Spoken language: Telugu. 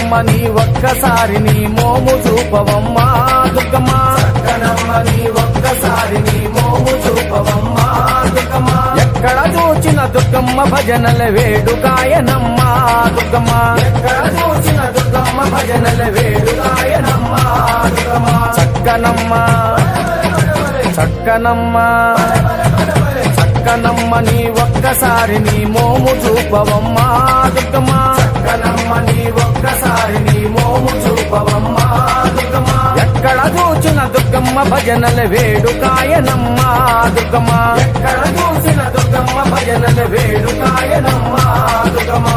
చక్కనమ్మ నీ ఒక్కసారి నీ మోము చూపవమ్మా దుర్గమ్మ చక్కనమ్మ నీ ఒక్కసారి నీ మోము చూపవమ్మా దుర్గమ్మ ఎక్కడ చూచిన దుర్గమ్మ భజనల వేడుకాయనమ్మ దుర్గమ్మ ఎక్కడ చూచిన దుర్గమ్మ భజనల వేడుకాయనమ్మ దుర్గమ్మ చక్కనమ్మ చక్కనమ్మ చక్కనమ్మ నీ ఒక్కసారి నీ మోము చూపవమ్మా దుర్గమ్మ చక్కనమ్మ నీ ఒక్కసారి నీ మోము చూపవమ్మా దుర్గమ్మ ఎక్కడ చూచిన దుర్గమ్మ భజనల వేడుకాయనమ్మ దుర్గమ్మ ఎక్కడ చూసిన దుర్గమ్మ భజనల వేడుకాయనమ్మ దుర్గమ్మ